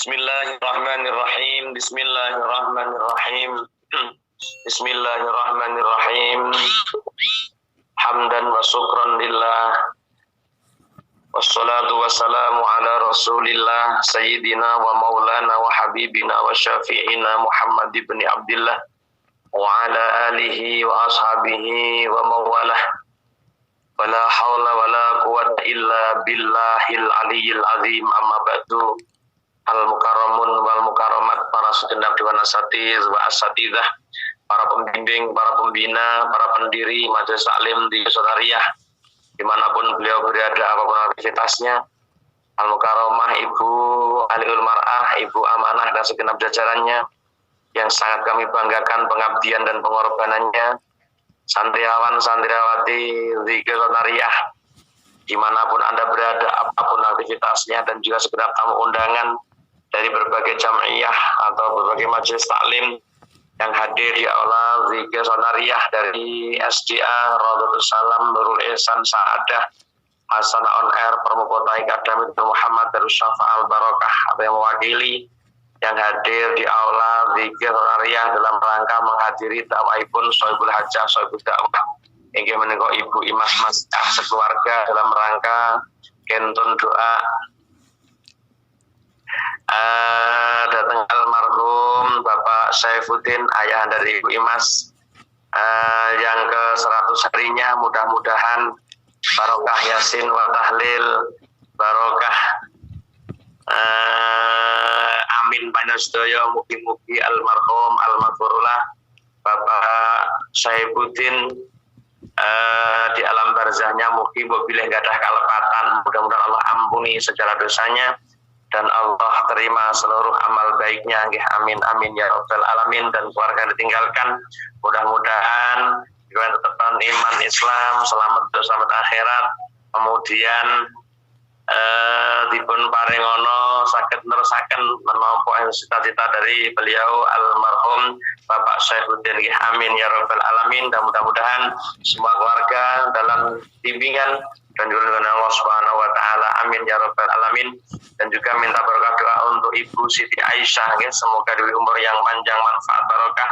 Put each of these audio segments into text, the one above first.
Bismillahirrahmanirrahim. Bismillahirrahmanirrahim. Bismillahirrahmanirrahim. Hamdan wa syukran lillah. Wassalatu wassalamu ala rasulillah sayyidina wa maulana wa habibina wa syafi'ina Muhammad ibn Abdillah wa ala alihi wa ashabihi wa mawalah. Wala hawla wala quwwata illa billahil aliyyil azim. Amma ba'du. Al-mukarramun wal mukarramat, para segenap dewan asatiz wa asatidah, para pembimbing, para pembina, para pendiri Majelis Taklim di Sonariah dimanapun beliau berada, apapun aktivitasnya. Al-mukarramah Ibu Aliul Mar'ah, Ibu Amanah dan segenap jajarannya yang sangat kami banggakan pengabdian dan pengorbanannya. Santriawan, santriawati di Sonariah dimanapun Anda berada, apapun aktivitasnya, dan juga segenap tamu undangan dari berbagai jam'iyah atau berbagai majelis taklim yang hadir di aula Zikir Sonariah dari SDA Radhatul Salam Nurul Ihsan Sa'adah Hasanah On Air Permukota Akademi Muhammad Darus Syafa Al Barakah, atau yang mewakili yang hadir di aula Zikir Sonariah dalam rangka menghadiri dakwaipun Sohibul Hajah Sohibul Dakwah ingin menikah Ibu Imas Mas'ah sekeluarga dalam rangka kentun doa datang almarhum Bapak Saifuddin, ayah dari Ibu Imas, yang ke 100 harinya. Mudah-mudahan barokah yasin wa tahlil, barokah amin panjenengan, mugi-mugi almarhum almarhumullah Bapak Saifuddin di alam barzahnya mugi bilih gadah kalepatan, mudah-mudahan Allah ampuni segala dosanya dan Allah terima seluruh amal baiknya. Amin amin ya rabbal alamin. Dan keluarga ditinggalkan mudah-mudahan juga tetapkan iman Islam, selamat selamat akhirat, kemudian dipun paringono saged nerusaken menapa cita-cita dari beliau almarhum Bapak Saifuddin. Amin ya rabbal alamin. Dan mudah-mudahan semua keluarga dalam bimbingan dan juga dengan Allah Subhanahu wa taala. Amin ya rabbal alamin. Dan juga minta berkah doa untuk Ibu Siti Aisyah, semoga diberi umur yang panjang, manfaat barokah,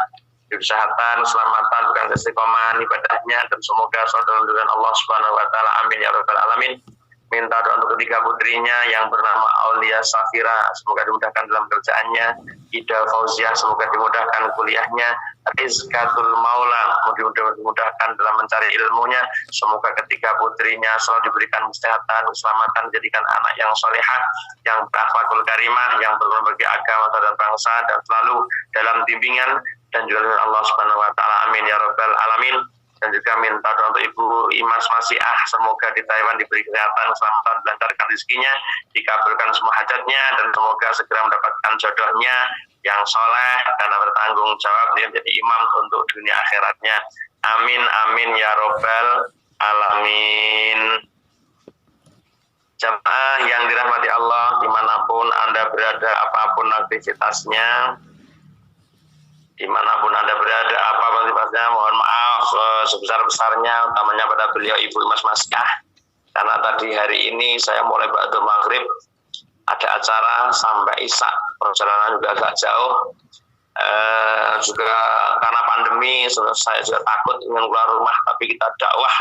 kesehatan, keselamatan, bukan istiqomah ibadahnya, dan semoga saudara dengan Allah Subhanahu wa taala. Amin ya rabbal alamin. Minta doa untuk ketiga putrinya yang bernama Aulia Safira, semoga dimudahkan dalam kerjaannya. Ida Fauziah, semoga dimudahkan kuliahnya. Rizkatul Maula, dimudahkan dalam mencari ilmunya. Semoga ketiga putrinya selalu diberikan kesehatan, keselamatan, jadikan anak yang solehah, yang berakhlakul karimah, yang berbagi agama dan bangsa, dan selalu dalam bimbingan dan juga dengan Allah Subhanahu wa taala. Amin ya rabbal alamin. Dan juga minta doa untuk Ibu Imas Mas'ah, semoga di Taiwan diberi kesehatan, keselamatan, dilancarkan rezekinya, dikabulkan semua hajatnya, dan semoga segera mendapatkan jodohnya yang soleh karena bertanggung jawab dia menjadi imam untuk dunia akhiratnya. Amin amin ya robbal alamin. Jamaah yang dirahmati Allah, dimanapun Anda berada, apapun aktivitasnya, dimanapun Anda berada, apapun aktivitasnya, mohon maaf sebesar-besarnya, utamanya pada beliau Ibu Imas Mas'ah, karena tadi hari ini saya mulai ba'da maghrib ada acara sampai isya, perjalanan juga agak jauh, juga karena pandemi saya juga takut ingin keluar rumah, tapi kita dakwah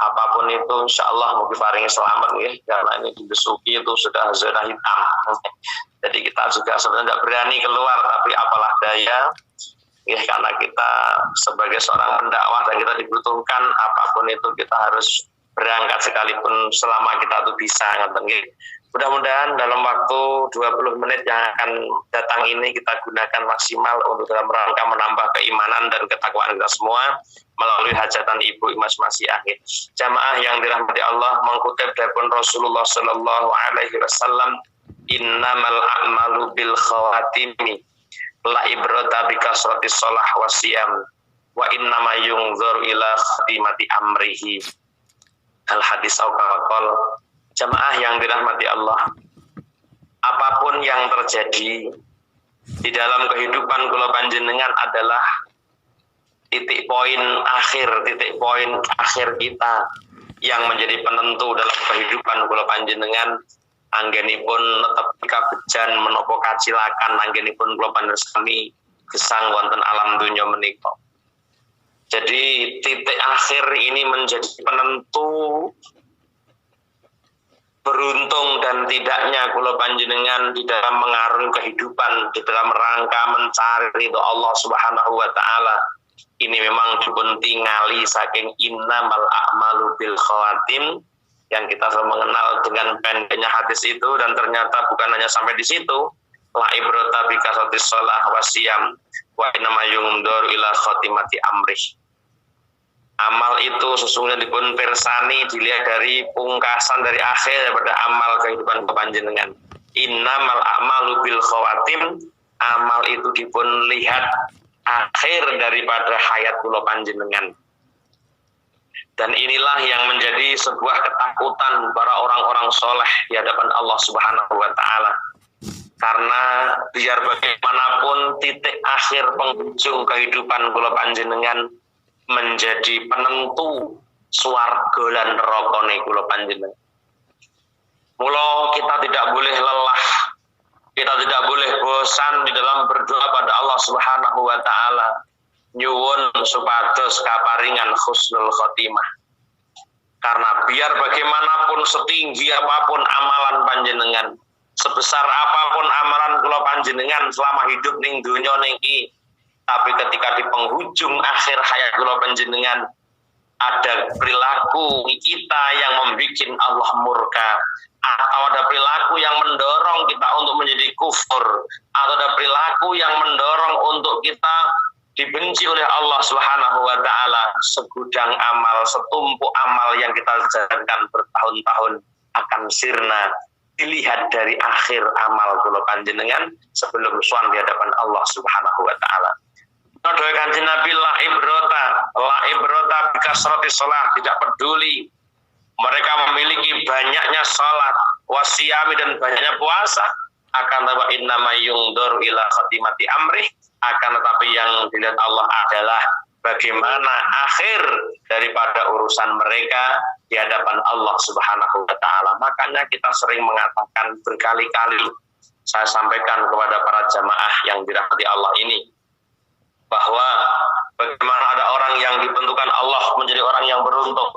apapun itu insya Allah mungkin paringi selamat ya, karena ini di Besuki itu sudah zona hitam. Jadi kita juga sebenarnya tidak berani keluar, tapi apalah daya ya, karena kita sebagai seorang pendakwah dan kita dibutuhkan, apapun itu kita harus berangkat sekalipun selama kita tuh bisa. Mudah-mudahan dalam waktu 20 menit yang akan datang ini kita gunakan maksimal untuk dalam rangka menambah keimanan dan ketakwaan kita semua melalui hajatan Ibu Imas Mas'ah. Jamaah yang dirahmati Allah, mengutip dari Rasulullah Sallallahu Alaihi Wasallam, innamal a'malu bil khawatimi la ibrata bi kasratis shalah wasiyam wa innama yungzur ila khatimati amrihi. Al hadis al-qaqal. Jamaah yang dirahmati Allah, apapun yang terjadi di dalam kehidupan kula panjenengan adalah titik poin akhir kita yang menjadi penentu dalam kehidupan kula panjenengan anggenipun netepi kabejan menapa kacilakan anggenipun kula panjenengan sami gesang wonten alam dunya menika. Jadi titik akhir ini menjadi penentu beruntung dan tidaknya kula panjenengan di dalam mengarungi kehidupan, di dalam rangka mencari ridho Allah Subhanahu wa taala. Ini memang dipun tingali saking innamal a'malu bil khawatim yang kita selalu mengenal dengan pendeknya hadis itu, dan ternyata bukan hanya sampai di situ. La ibrata bi kasatis shalah wasiyam wa innama yungdur ila khatimati amrih. Amal itu sesungguhnya dipun persani dilihat dari pungkasan dari akhir daripada amal kehidupan panjenengan. Innamal a'malu bil khawatim, amal itu dipun lihat akhir daripada hayat kula panjenengan. Dan inilah yang menjadi sebuah ketakutan para orang-orang soleh di hadapan Allah Subhanahu wa taala. Karena biar bagaimanapun titik akhir penghujung kehidupan kula panjenengan menjadi penentu swarga lan neraka kula panjenengan. Mula kita tidak boleh lelah, kita tidak boleh bosan di dalam berdoa pada Allah Subhanahu wa taala nyuwun supados kaparingan husnul khotimah. Karena biar bagaimanapun setinggi apapun amalan panjenengan, sebesar apapun amalan kula panjenengan selama hidup ning donya niki, tapi ketika di penghujung akhir hayat kula panjenengan ada perilaku kita yang membuat Allah murka, atau ada perilaku yang mendorong kita untuk menjadi kufur, atau ada perilaku yang mendorong untuk kita dibenci oleh Allah Subhanahu wa taala, segudang amal, setumpuk amal yang kita jalankan bertahun-tahun akan sirna dilihat dari akhir amal kula panjenengan sebelum sowan di hadapan Allah Subhanahu wa taala. Doa Kanjeng Nabi la ibrota bi kasrati shalah, tidak peduli mereka memiliki banyaknya salat, wasiyami dan banyaknya puasa, akan tetapi innama yungdur ila khatimati amrih, akan tetapi yang dilihat Allah adalah bagaimana akhir daripada urusan mereka di hadapan Allah Subhanahu wa taala. Makanya kita sering mengatakan berkali-kali, saya sampaikan kepada para jamaah yang dirahmati Allah ini, bahwa bagaimana ada orang yang ditentukan Allah menjadi orang yang beruntung,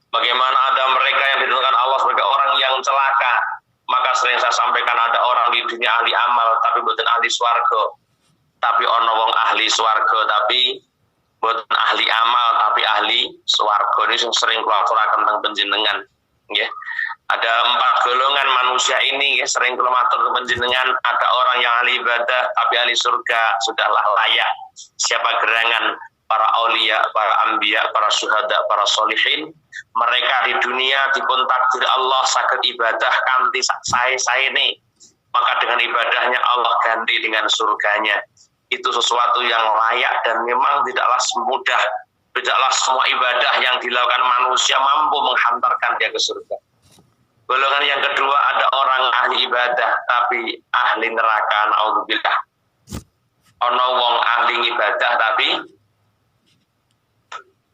bagaimana ada mereka yang ditentukan Allah sebagai orang yang celaka. Maka sering saya sampaikan ada orang di dunia ahli amal tapi bukan ahli swarga, tapi ono wong ahli swarga tapi bukan ahli amal tapi ahli swarga. Ini sering kula aturaken tentang panjenengan nggih. Ada 4 golongan manusia ini ya, sering kula matur panjenengan, ada orang yang ahli ibadah tapi ahli surga, sudahlah layak. Siapa gerangan para aulia, para anbiya, para syuhada, para solihin, mereka di dunia dipun takdir Allah saged ibadah kanthi sae-sae ini, maka dengan ibadahnya Allah ganti dengan surganya. Itu sesuatu yang layak dan memang tidaklah mudah, tidaklah semua ibadah yang dilakukan manusia mampu menghantarkan dia ke surga. Golongan yang kedua, ada orang ahli ibadah tapi ahli neraka, naudzubillah. Ono wong ahli ibadah tapi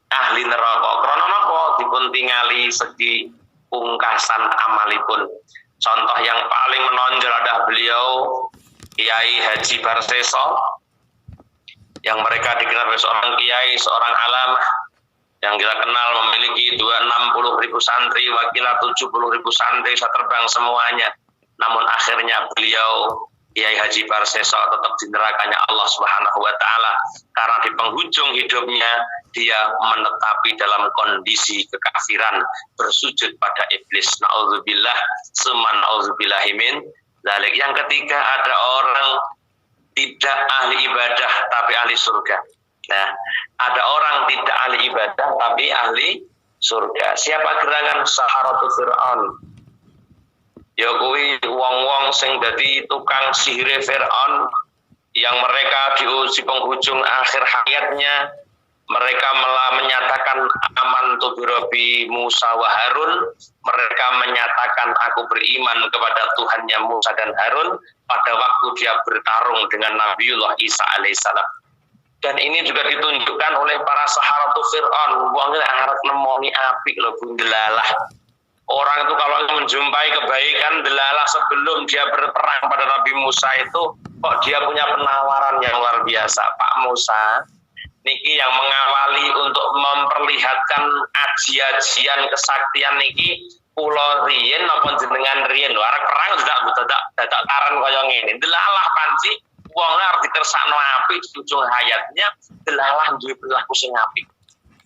ahli neraka. Krana napa? Dipun tingali segi pungkasan amalipun. Contoh yang paling menonjol adalah beliau Kiai Haji Barseso, yang mereka dikenal sebagai seorang kiai, seorang alamah yang kita kenal memiliki 260.000 santri, wakilah 70.000 santri, terbang semuanya. Namun akhirnya beliau Kiai Haji Barseso tetap di nerakanya Allah Subhanahu wa taala, karena di penghujung hidupnya dia menetapi dalam kondisi kekafiran, bersujud pada iblis. Nauzubillah, summa nauzubillahi min dzalik. Yang ketiga, ada orang tidak ahli ibadah tapi ahli surga. Nah, ada orang tidak ahli ibadah tapi ahli surga. Siapa gerangan? Saharatu Fir'aun. Ya kuwi wong-wong sing dadi tukang sihir Fir'aun, yang mereka di penghujung akhir hayatnya mereka malah menyatakan amantu birabbi Musa wa Harun. Mereka menyatakan aku beriman kepada Tuhannya Musa dan Harun pada waktu dia bertarung dengan Nabiullah Isa alaihissalam. Dan ini juga ditunjukkan oleh para saharatu Fir'aun. Wong arep nemoni apik lho bundelalah. Orang itu kalau menjumpai kebaikan, delalah sebelum dia berperang pada Nabi Musa itu, kok dia punya penawaran yang luar biasa. Pak Musa, niki yang mengawali untuk memperlihatkan aji-ajian kesaktian niki pulau riyen napa jenengan riyen lho arep perang dadak taran kaya ngene delalah panci wong arep dikersakno apik di ujung hayatnya delalah duwe perilaku sing apik.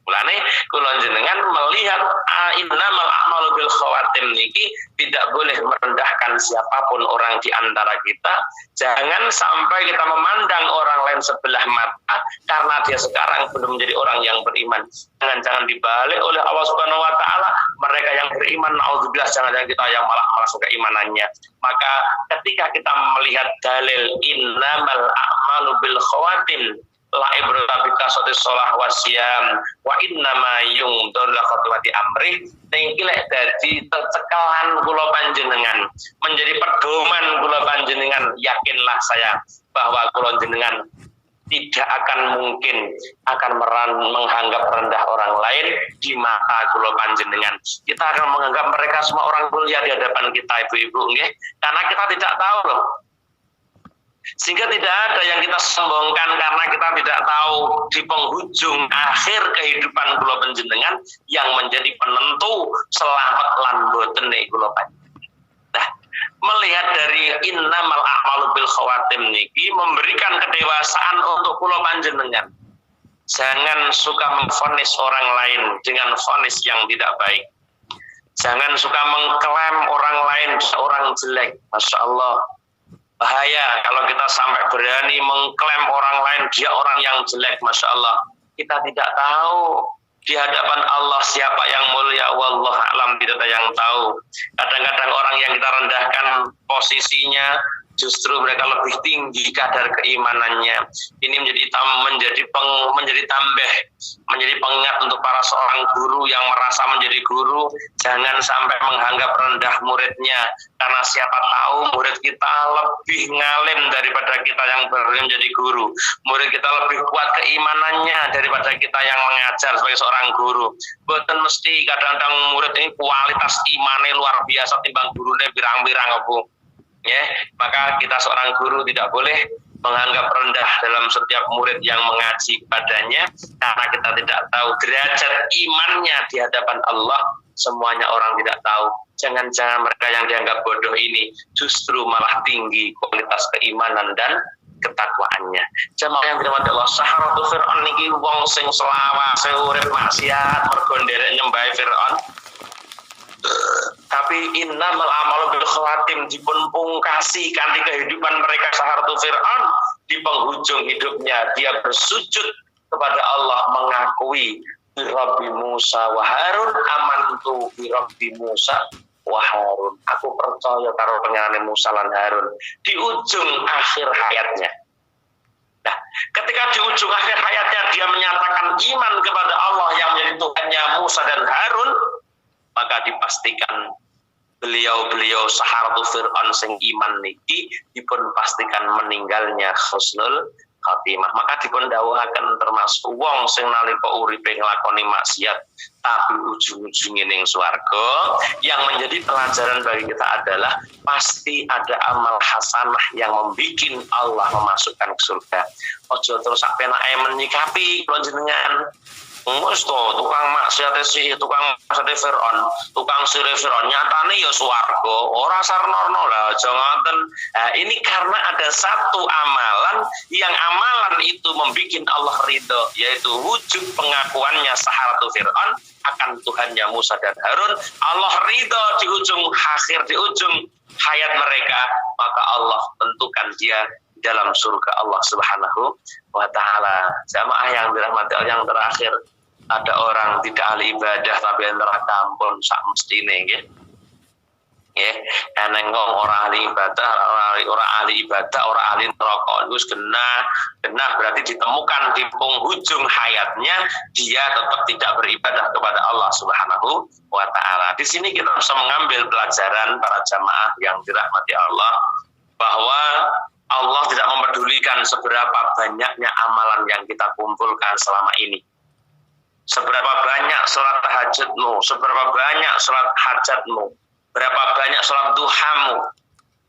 Mulane kula jenengan melihat innamal a'malu bil khawatim niki tidak boleh merendahkan siapapun orang di antara kita. Jangan sampai kita memandang orang lain sebelah mata karena dia sekarang belum menjadi orang yang beriman. Jangan dibalik oleh Allah Subhanahu wa taala, mereka yang beriman naudzubillah jangan kita yang malah keimanannya. Maka ketika kita melihat dalil innamal a'malu bil khawatim la ibrata bi kasati shalah wasyam wa innama yungdur la khatimati amri niki lek dadi cekalan kula panjenengan menjadi pedoman kula panjenengan yakinlah saya bahwa kula jenengan tidak akan mungkin akan menganggap rendah orang lain di mata kula panjenengan. Kita akan menganggap mereka semua orang mulia di hadapan kita ibu-ibu nggih karena kita tidak tahu loh. Sehingga tidak ada yang kita sombongkan karena kita tidak tahu di penghujung akhir kehidupan kula panjenengan yang menjadi penentu selamat lan boten kula panjenengan. Nah, melihat dari innamal a'malu bil khawatim niki memberikan kedewasaan untuk kula panjenengan. Jangan suka memvonis orang lain dengan vonis yang tidak baik. Jangan suka mengklaim orang lain seorang jelek. Masya Allah. Bahaya kalau kita sampai berani mengklaim orang lain dia orang yang jelek, Masya Allah. Kita tidak tahu di hadapan Allah siapa yang mulia, wallahu a'lam, tidak ada yang tahu. Kadang-kadang orang yang kita rendahkan posisinya justru mereka lebih tinggi kadar keimanannya. Ini menjadi pengingat untuk para seorang guru yang merasa menjadi guru. Jangan sampai menganggap rendah muridnya, karena siapa tahu murid kita lebih ngalim daripada kita yang baru menjadi guru. Murid kita lebih kuat keimanannya daripada kita yang mengajar sebagai seorang guru. Boten mesti kadang-kadang murid ini kualitas imannya luar biasa timbang gurunya birang-birang Bu. Ya, maka kita seorang guru tidak boleh menganggap rendah dalam setiap murid yang mengaji padanya, karena kita tidak tahu derajat imannya di hadapan Allah. Semuanya orang tidak tahu. Jangan-jangan mereka yang dianggap bodoh ini justru malah tinggi kualitas keimanan dan ketakwaannya. Jamaah yang dirahmati Allah, Saharatu Fir'aun niki wong sing selawase urip maksiat mergo nderek nyembah Fir'aun. Tapi innamal a'malu bil khawatim dipun pungkasi kanthi kehidupan mereka Saharatu Fir'aun. Di penghujung hidupnya dia bersujud kepada Allah mengakui bi Rabbi Musa wa Harun, amantu bi Rabbi Musa wa Harun. Aku percaya karo panjenengane Musa lan Harun di ujung akhir hayatnya. Nah, ketika di ujung akhir hayatnya dia menyatakan iman kepada Allah yang menjadi Tuhannya Musa dan Harun, maka dipastikan beliau Saharatu Fir'aun sing iman niki dipun pastikan meninggalnya husnul khatimah. Maka dipun dawuhaken termasuk wong sing nalika uripe nglakoni maksiat tapi ujung-ujunge ning swarga. Yang menjadi pelajaran bagi kita adalah pasti ada amal hasanah yang membikin Allah memasukkan ke surga. Ojo terus sak penake menyikapi panjenengan. Wes to tukang maksiat tukang maksiat Fir'aun, tukang sire Fir'aun nyatane ya swarga, ora sarnono lah aja ngoten. Nah, ini karena ada satu amalan yang amalan itu membikin Allah ridho, yaitu wujud pengakuannya Saharatu Fir'aun akan Tuhannya Musa dan Harun. Allah ridho di ujung akhir, di ujung hayat mereka, maka Allah tentukan dia dalam surga Allah Subhanahu wa ta'ala. Jamaah yang dirahmati Allah, yang terakhir, ada orang tidak ahli ibadah tapi neraka ampun sak mestine nggih. Nggih, eneng wong ora ahli ibadah, ora ahli ibadah, ora ahli neraka wis genah berarti ditemukan di penghujung hayatnya dia tetap tidak beribadah kepada Allah Subhanahu wa ta'ala. Di sini kita bisa mengambil pelajaran para jamaah yang dirahmati Allah bahwa Allah tidak mempedulikan seberapa banyaknya amalan yang kita kumpulkan selama ini. seberapa banyak sholat tahajudmu, seberapa banyak sholat hajatmu, berapa banyak sholat duhamu.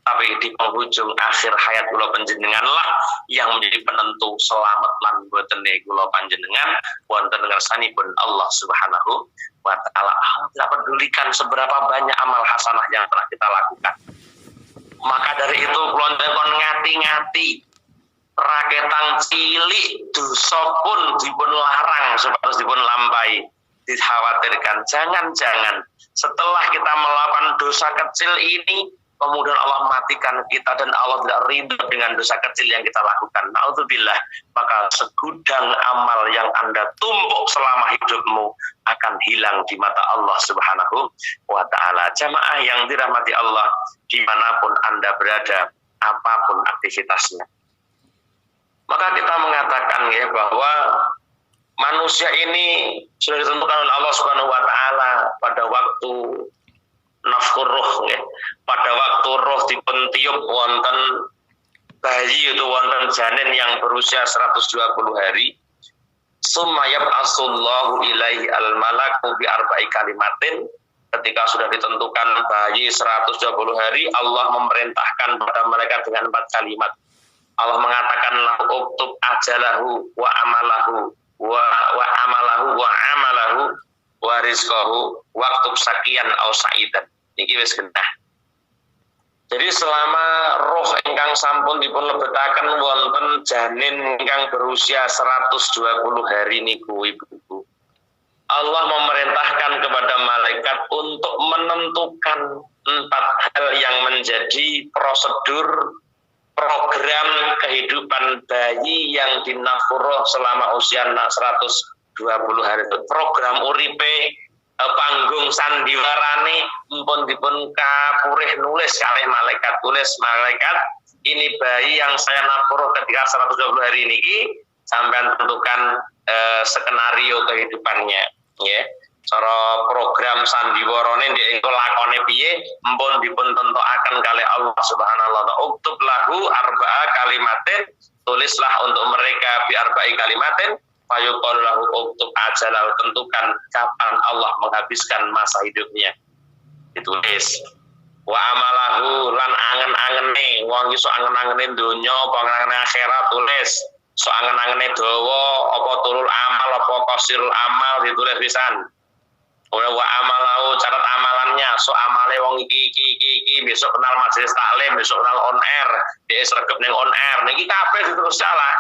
Tapi di penghujung akhir hayat kula panjenengan lah yang menjadi penentu selamat lan botene kula panjenengan wonten ngersanipun Allah Subhanahu wa taala. Tidak pedulikan seberapa banyak amal hasanah yang telah kita lakukan. Maka dari itu kula kon ngati-ngati raketang cilik dosa pun dipun larang supados dipun lampahi. Dikhawatirkan jangan-jangan setelah kita melakukan dosa kecil ini kemudian Allah matikan kita dan Allah tidak ridho dengan dosa kecil yang kita lakukan. Na'udzubillah. Maka segudang amal yang Anda tumpuk selama hidupmu akan hilang di mata Allah Subhanahu wa ta'ala. Jamaah yang dirahmati Allah, dimanapun Anda berada, apapun aktivitasnya. Maka kita mengatakan ya bahwa manusia ini sudah ditentukan oleh Allah Subhanahu wa ta'ala pada waktu nafkur roh ya. Pada waktu roh dipun tiup wonten bayi itu wonten janin yang berusia 120 hari. Summa yab'atsullahu ilaihi al-malaku bi arba'i kalimatin. Ketika sudah ditentukan bayi 120 hari, Allah memerintahkan pada malaikat dengan 4 kalimat. Allah mengatakan lahu uktub ajalahu wa amalahu wa amalahu wa rizqahu waktub sakian au sa'idan. Iki wis genah. Jadi selama roh ingkang sampun dipun lebetaken wonten janin ingkang berusia 120 hari niku ibu-ibu, Allah memerintahkan kepada malaikat untuk menentukan 4 hal yang menjadi prosedur program kehidupan bayi yang dinafurah selama usia 120 hari itu. Program uripe panggung sandiwarane mpun dipun kapurih nulis kalih malaikat, tulis malaikat ini bayi yang saya nafurah ketika 120 hari ini sampean tentukan skenario kehidupannya ya. Cara program sandiwarane ndek lakone piye mpun dipun tentokaken kalih Allah Subhanahu wa taala. Uktub lahu arba'a kalimatin, tulislah untuk mereka bi arba'i kalimatin fayuqul lahu uktub ajalahu, tentukan kapan Allah menghabiskan masa hidupnya. Ditulis. Wa amalahu lan angen-angene, wong iso angen-angene donya apa angen-angene akhirat tulis. So angen-angene dawa apa tulul amal apa qasirul amal ditulis pisan. Wa amalahu catat amalannya, so amale wong iki besok kenal majelis taklim, besok kenal on air, dia sregep ning on air. Niki kabeh ditulis salah.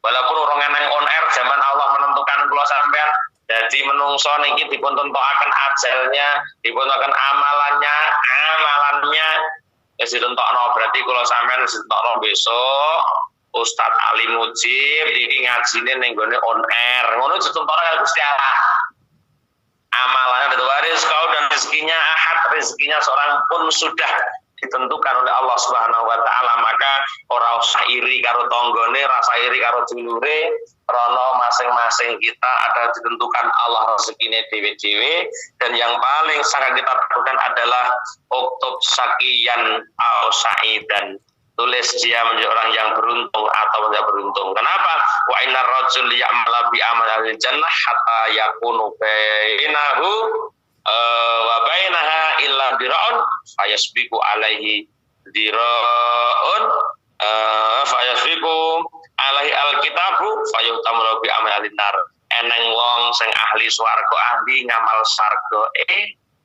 Walaupun orang nang on air zaman Allah menentukan kula sampean dadi menungso niki dipun tentokaken ajalnya, dipun tentokaken amalannya wis ditentokno, berarti kula sampean wis ditentokno besok Ustadz Ali Mujib iki ngajine ning gone on air. Ngono ditentokno karo Gusti Allah. Amalannya dari waris kau dan rezekinya ahad, rezekinya seorang pun sudah ditentukan oleh Allah Subhanahu wa taala. Maka ora usah iri karo tanggane, rasa iri karo dulure, krana masing-masing kita ada ditentukan Allah rezekine dhewe-dhewe. Dan yang paling sangat kita takutkan adalah uktub sakiyan au sa'idan, tulis dia menjadi orang yang beruntung atau tidak beruntung. Kenapa? Wa innar rajul ya'mal bi amalil jannah hatta yakunu bainahu wa bainaha illa dira'un fayasbiqu alaihi dira'un fayasbiqu alaihi alkitabu fayuhtamu bi amalin nar. Eneng wong sing ahli swarga, ahli ngamal sarga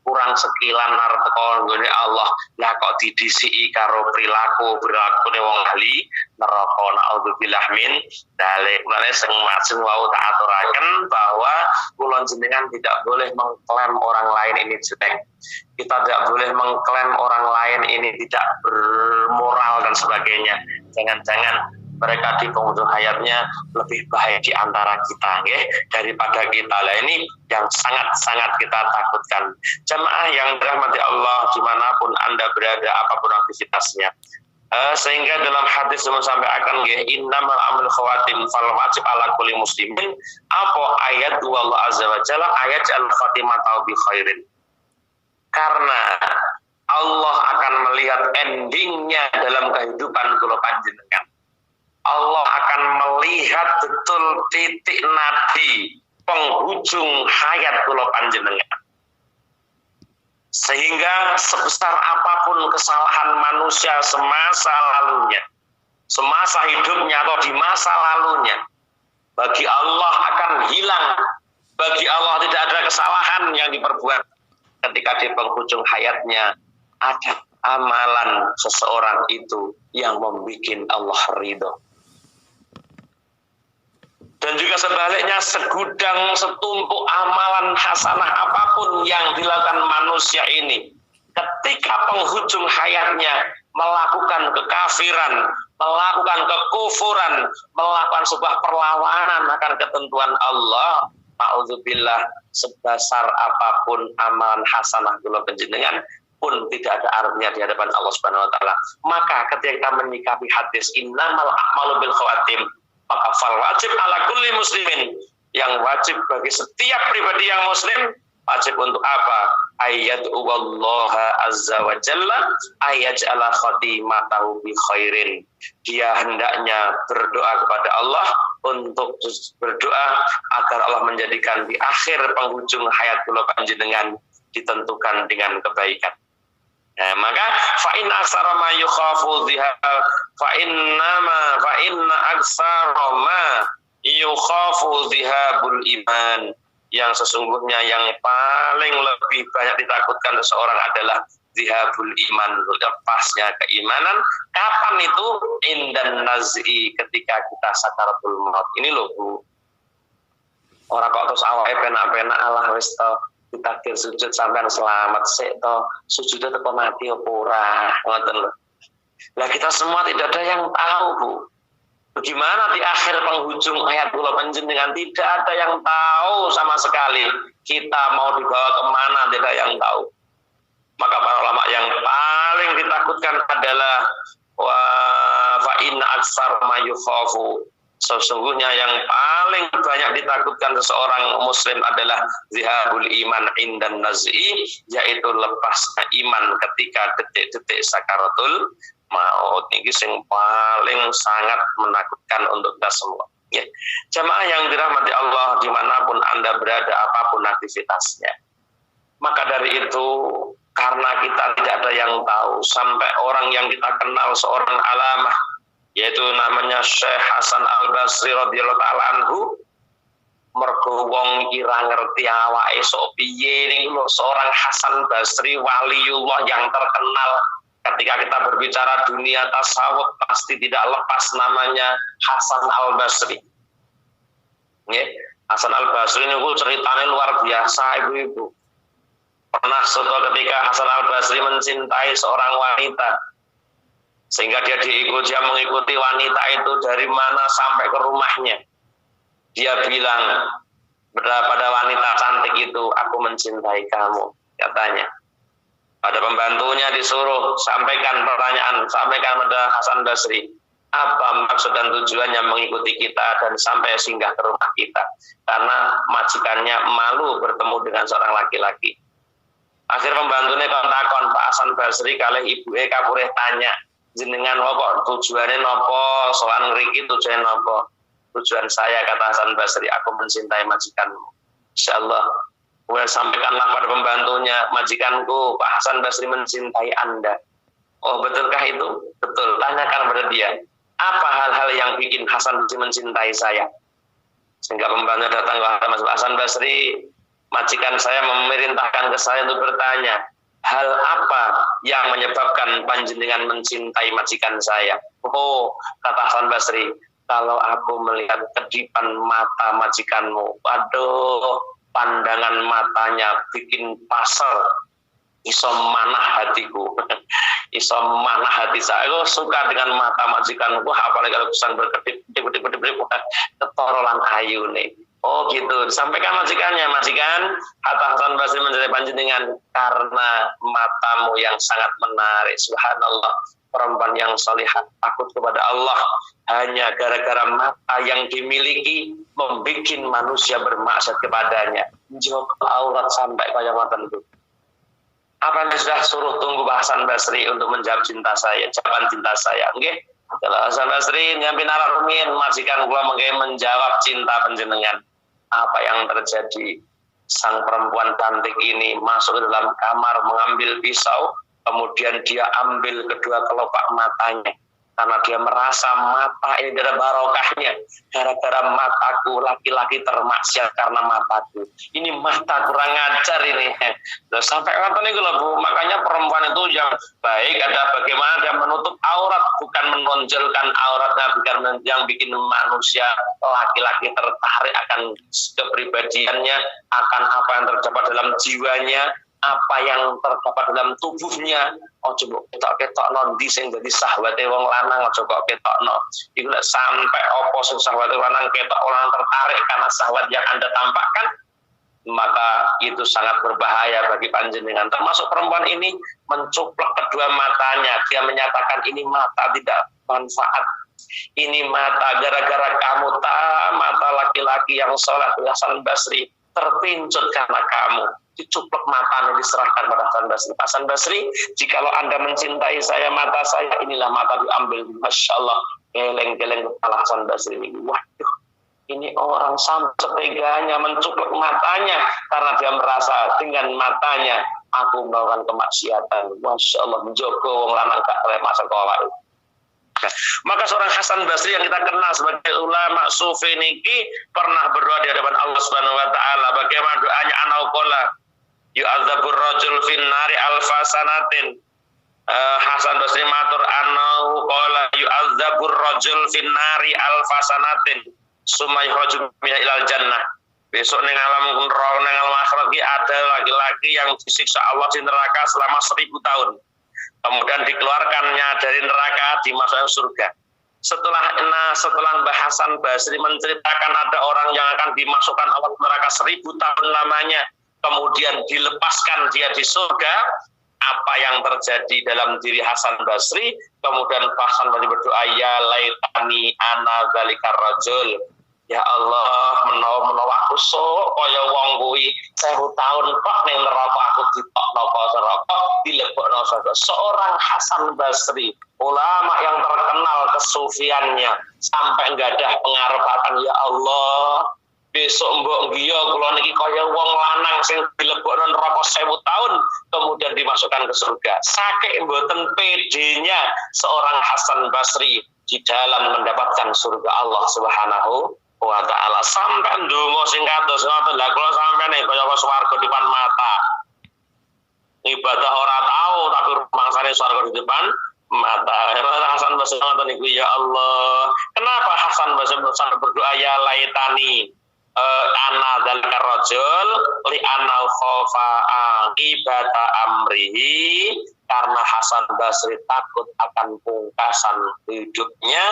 kurang sekilan arep teko nggone Allah, lah kok didisiki karo perilaku wong ahli neraka. Naudzubillah min dzalik. Mulane sing majeng wau tak aturaken bahwa kula jenengan tidak boleh mengklaim orang lain ini jelek. Kita tidak boleh mengklaim orang lain ini tidak bermoral dan sebagainya. Jangan-jangan mereka di penghujung hayatnya lebih baik di antara kita ya, daripada kita. Lah ini yang sangat-sangat kita takutkan. Jamaah yang dirahmati Allah dimanapun Anda berada, apapun aktivitasnya. Sehingga dalam hadis yang sampai akan ya, innamal amil khawatim fal wajib ala kulli muslimin, apa ayat Allah azza wa jalla ayat al-khatimah bi khairin. Karena Allah akan melihat endingnya dalam kehidupan kula panjenengan. Allah akan melihat betul titik nadi penghujung hayat kula panjenengan. Sehingga sebesar apapun kesalahan manusia semasa lalunya, semasa hidupnya atau di masa lalunya, bagi Allah akan hilang. Bagi Allah tidak ada kesalahan yang diperbuat ketika di penghujung hayatnya ada amalan seseorang itu yang membuat Allah ridho. Dan juga sebaliknya, segudang setumpuk amalan hasanah apapun yang dilakukan manusia ini, ketika penghujung hayatnya melakukan kekafiran, melakukan kekufuran, melakukan sebuah perlawanan akan ketentuan Allah, ma'udzubillah, sebesar apapun amalan hasanah kula panjenengan pun tidak ada artinya di hadapan Allah Subhanahu wa taala. Maka ketika kita menyikapi hadis innamal a'malu bil khawatim, maka fal wajib ala kulli muslimin, yang wajib bagi setiap pribadi yang muslim, wajib untuk apa? Ayat wallaha azza wa jalla ayaj'ala khatimatahu bi khairin. Dia hendaknya berdoa kepada Allah untuk berdoa agar Allah menjadikan di akhir penghujung hayat kula panjenengan ditentukan dengan kebaikan. Nah, maka fa in aksara ma yukhafu dhihab fa inna aksara ma yukhafu dhihabul iman, yang sesungguhnya yang paling lebih banyak ditakutkan seseorang adalah dhihabul iman, lepasnya keimanan. Kapan itu? Indan naz'i, ketika kita sakaratul maut. Ini loh Bu, orang kok terus awake penak-penak Allah wis to ditakdir sujud sampean selamat sik to, sujudnya tepo mati apa ora, ngoten lho. Lah kita semua tidak ada yang tahu Bu, bagaimana di akhir penghujung hayat kula panjenengan, tidak ada yang tahu sama sekali. Kita mau dibawa kemana tidak yang tahu. Maka para ulama yang paling ditakutkan adalah wa fa inna aksar ma yukhafu, sesungguhnya yang paling banyak ditakutkan seseorang muslim adalah zihabul iman indan naz'i, yaitu lepasnya iman ketika detik-detik sakaratul maut. Ini yang paling sangat menakutkan untuk kita semua. Ya. Jamaah yang dirahmati Allah dimanapun Anda berada, apapun aktivitasnya. Maka dari itu, karena kita tidak ada yang tahu, sampai orang yang kita kenal seorang alamah, yaitu namanya Syekh Hasan Al-Basri radhiyallahu ta'ala anhu, mergo wong kira ngerti awake sok piye niku lho, seorang Hasan Basri waliullah yang terkenal. Ketika kita berbicara dunia tasawuf pasti tidak lepas namanya Hasan Al-Basri. Nggih, Hasan Al-Basri niku ceritanya luar biasa ibu-ibu. Pernah suatu ketika Hasan Al-Basri mencintai seorang wanita, sehingga dia mengikuti wanita itu dari mana sampai ke rumahnya. Dia bilang pada wanita cantik itu, aku mencintai kamu, katanya. Pada pembantunya disuruh sampaikan pada Hasan Basri, apa maksud dan tujuannya mengikuti kita dan sampai singgah ke rumah kita, karena majikannya malu bertemu dengan seorang laki-laki. Akhir pembantunya kontakon Pak Hasan Basri kalih ibuke kapureh tanya, jenengan apa tujuannya nopo, soal ngriki tujuannya nopo? Tujuan saya, kata Hasan Basri, aku mencintai majikanmu. Insyaallah, sampaikanlah pada pembantunya, majikanku Pak Hasan Basri mencintai Anda. Oh betulkah itu? Betul. Tanyakan pada dia, apa hal-hal yang bikin Hasan Basri mencintai saya? Sehingga pembantu datang ke Hasan Basri, majikan saya memerintahkan ke saya untuk bertanya, hal apa yang menyebabkan panjenengan mencintai majikan saya? Oh, kata Hasan Basri, kalau aku melihat kedipan mata majikanmu, waduh, pandangan matanya bikin pasar, iso manah hatiku, iso manah hati saya. Aku suka dengan mata majikanku, apalagi kalau kusang berkedip, ketorolan ayu nih. Oh gitu, disampaikan majikannya, majikan, kata Hasan Basri mencintai panjenengan karena matamu yang sangat menarik. Subhanallah, perempuan yang salihah, takut kepada Allah, hanya gara-gara mata yang dimiliki membuat manusia bermaksud kepadanya, menjawab aurat sampai kaya mata itu. Apa yang sudah suruh tunggu Hasan Basri untuk menjawab cinta saya, jawaban cinta saya? Oke, kalau Hasan Basri nyampi narak rumiin, majikan gua menjawab cinta panjenengan. apa yang terjadi. Sang perempuan cantik ini masuk ke dalam kamar mengambil pisau, kemudian dia ambil kedua kelopak matanya. Karena dia merasa mata ini ada barokahnya. Gara-gara mataku laki-laki termaksiat karena mataku. Ini mata kurang ajar ini. Nah, sampai kata ini Bu, makanya perempuan itu yang baik ada bagaimana dia menutup aurat, bukan menonjolkan auratnya, bukan yang bikin manusia laki-laki tertarik akan kepribadiannya, akan apa yang terdapat dalam jiwanya, apa yang terdapat dalam tubuhnya. Oh coba ketok non di sing dadi sahwate wong lanang, coba ketokno iku lek sampai apa sing sahwate lanang ketok orang tertarik karena sahwat yang Anda tampakkan, maka itu sangat berbahaya bagi panjenengan. Termasuk perempuan ini mencuplak kedua matanya, dia menyatakan ini mata tidak manfaat, ini mata gara-gara kamu mata laki-laki yang sholat Hasan Basri terpincut karena kamu. Dicupluk matanya, diserahkan pada Hasan Basri. Hasan Basri, jikalau Anda mencintai saya, mata saya, inilah mata diambil. Masya Allah, geleng-geleng kepala Hasan Basri ini. Waduh, ini orang sampai seteganya mencupluk matanya karena dia merasa dengan matanya aku melakukan kemaksiatan. Masya Allah, menjogo wong lanang gak masa sekolah. Maka seorang Hasan Basri yang kita kenal sebagai ulama sufi niki pernah berdoa di hadapan Allah Subhanahu wa taala. Bagaimana doanya? Anauqala yu'adzabur rajul fin nari alfa sanatin. Hasan Basri matur anauqala yu'adzabur rajul fin nari alfa sanatin summa yukhraju minha ilal jannah. Besok ning alam neraka, ning alam akhirat ada laki-laki yang disiksa Allah di neraka selama 1000 tahun. Kemudian dikeluarkannya dari neraka, dimasukkan surga. Setelah Mbah Hasan Basri menceritakan ada orang yang akan dimasukkan Allah ke neraka 1000 tahun lamanya, kemudian dilepaskan dia di surga, apa yang terjadi dalam diri Hasan Basri? Kemudian Hasan Basri berdoa, ya laitani ana zalikar rajul. Ya Allah, menawa aku sok kaya wong kuwi 1000 tahun kok ning neraka aku ditokno neraka, dilebokno surga. Seorang Hasan Basri, ulama yang terkenal kesufiannya sampai nggadah pengarepan, ya Allah, besok mbok ngiyo kula niki kaya wong lanang sing dilebokno neraka 1000 tahun kemudian dimasukkan ke surga. Saking mboten pedenya seorang Hasan Basri di dalam mendapatkan surga Allah Subhanahu wa ta'ala, sampai ndonga sing kados ngoten. Lah kula sampeyan kaya swarga di depan mata. Ibadah ora tahu tapi rumangsane swarga di depan mata. Hasan Basri ngoten niku, ya Allah. Kenapa Hasan Basri berdoa ya laitani ana dzalika rajul li anal khofa ibata amrihi, karena Hasan Basri takut akan pungkasan hidupnya,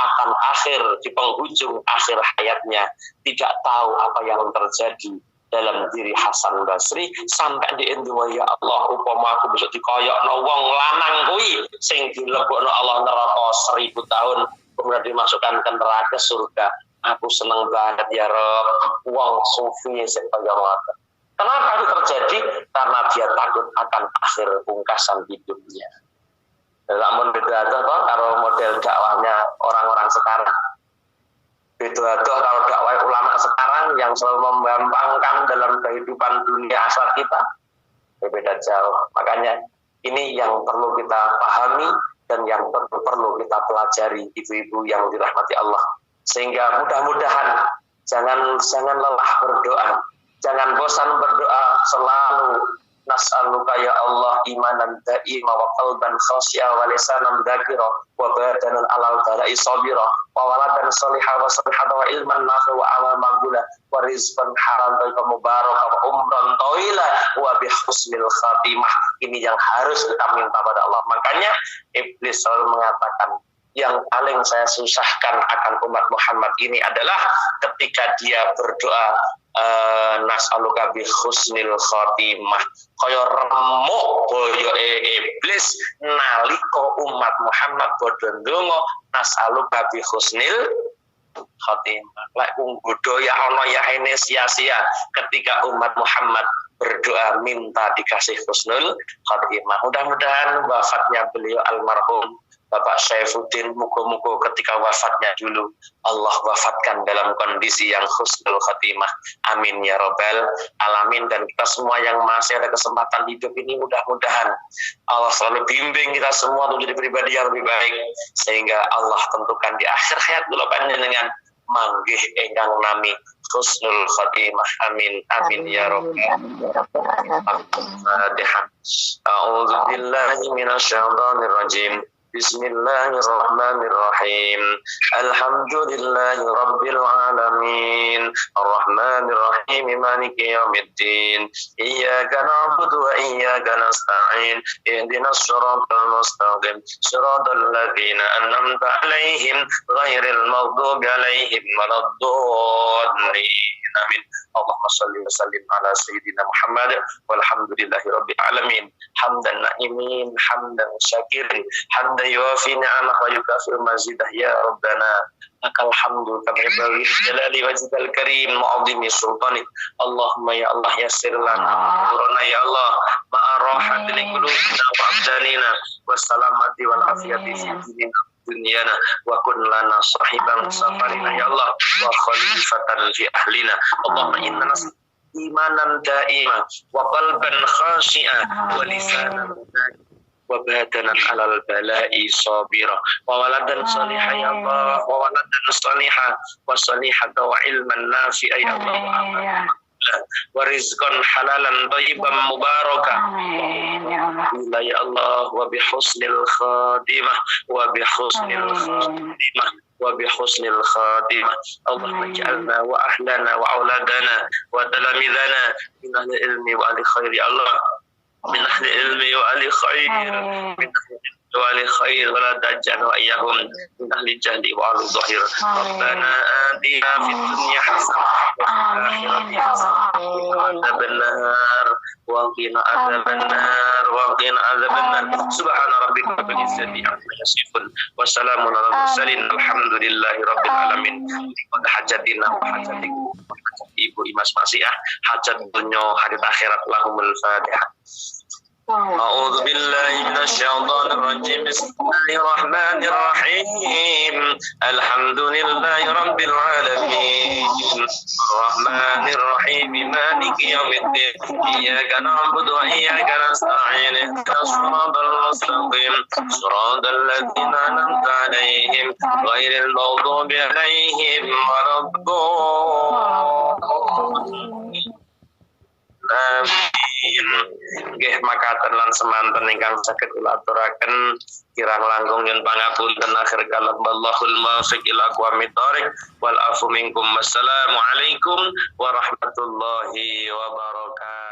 akan akhir di penghujung akhir hayatnya, tidak tahu apa yang terjadi dalam diri Hasan Basri sampai diendungo, ya Allah, upama aku besok dikoyokno wong lanang kuwi sing dilebokno Allah neraka 1000 tahun kemudian dimasukkan ke neraka surga. Aku seneng banget ya Rob, wong sufi sing kaya ngoten. Kenapa itu terjadi? Karena dia takut akan akhir pungkasan hidupnya. Namun beda toh kalau model dakwahnya orang-orang sekarang. Beda toh kalau dakwah ulama sekarang yang selalu membampangkan dalam kehidupan dunia akhirat kita. Beda jauh. Makanya ini yang perlu kita pahami dan yang perlu kita pelajari, ibu-ibu yang dirahmati Allah. Sehingga mudah-mudahan jangan lelah berdoa, jangan bosan berdoa, selalu nas'aluka ya Allah imanan da'ima wa qalban khasya wa lisanan dzakira wa badanan alal dara'i sabira wa waladan salihah wa salihah wa ilman nafi wa amal maqbula wa rizqan halal wa mubarakah wa umran tawila wa bihusnil khatimah. Ini yang harus kita minta pada Allah. Makanya iblis selalu mengatakan, yang paling saya susahkan akan umat Muhammad ini adalah ketika dia berdoa nas'aluka bi husnil khatimah, kaya remuk boyo iblis nalika umat Muhammad bodho ndonga nas'aluka bi husnil khatimah. Lek wong bodho ya ana ya ene sia-sia ketika umat Muhammad berdoa minta dikasih husnul khatimah. Mudah-mudahan wafatnya beliau almarhum Bapak Syaifuddin, muga-muga ketika wafatnya dulu Allah wafatkan dalam kondisi yang husnul khatimah. Amin ya robbal alamin. Dan kita semua yang masih ada kesempatan hidup ini, mudah-mudahan Allah selalu bimbing kita semua untuk jadi pribadi yang lebih baik, sehingga Allah tentukan di akhir hayat kula panjenengan manggih ingkang nami husnul khatimah. Amin amin ya rabbal alamin. A'udzu billahi minasyaitonir rajim. Bismillahirrahmanirrahim. Alhamdulillahi rabbil alamin. Arrahmanir rahim. Maliki yaumiddin. Iyyaka na'budu wa iyyaka nasta'in. Ihdinas siratal mustaqim. Siratal ladzina an'amta 'alaihim ghairil maghdubi 'alaihim waladdallin. Amin. Allahumma shalli wa sallim ala sayyidina Muhammad walhamdulillahi rabbil alamin. Hamdan na'imin, hamdan syakirin, hamdan yuafi ni'amah wa yukafi mazidah ya Rabbana. Lakal hamdu kama yanbaghi jalali wajhikal karim wa 'azimi sultanik. Allahumma ya Allah yassir lana umurana ya Allah ma'a rahatil qulubina wa abdanina wassalamati wal afiyati fi dinina dunyana wa kun lana sahiban safarina ya Allah wa khalifatan fi ahlina. Allahumma inna nas'aluka imanan daima wa qalban khashi'a wa lisanan wa badanan alal bala'i sabira wa waladan salihah ya Allah wa waladan salihah wa salihah wa ilman nafi'a ya Allah wa rizqan halalan thayyiban mubarakah. Amin ya Allah. Wa bihusnil khatimah wa bihusnil khatimah wa bihusnil khatimah. Allahumma ij'alna wa ahlana wa auladana wa talamidana min ahli ilmi wa ahli khair ya Allah, min ahli ilmi wa ahli khair, min ahli wa ahli khair wa la taj'al wa iyyahum min ahli jahli wa ahli dhahir. Rabbana atina fid dunya hasanah wa fil akhirati hasanah wa qina adzabannar wa qina adzabannar wa qina adzabannar. Subhana rabbika rabbil izzati amma yasifun wa salamun alal mursalin alhamdulillahi rabbil alamin. Wa hajatina wa hajatikum wa hajat ibu Imas Masiah, hajat dunya hari akhirat. Lahumul Fatihah. أعوذ بالله من الشيطان الرجيم. بسم الله الرحمن الرحيم. الحمد لله رب العالمين الرحمن الرحيم مالك يوم الدين إياك نعبد وإياك نستعين اهدنا الصراط المستقيم صراط الذين أنعمت عليهم غير المغضوب عليهم ولا الضالين. Amin. Nggih makaten lan semanten ingkang saged kula aturaken kirang langkung yen pangapunten akhir kalam wallahul muwaffiq ila aqwamit thoriq wal afu minkum. Wassalamu alaikum warahmatullahi wabarakatuh.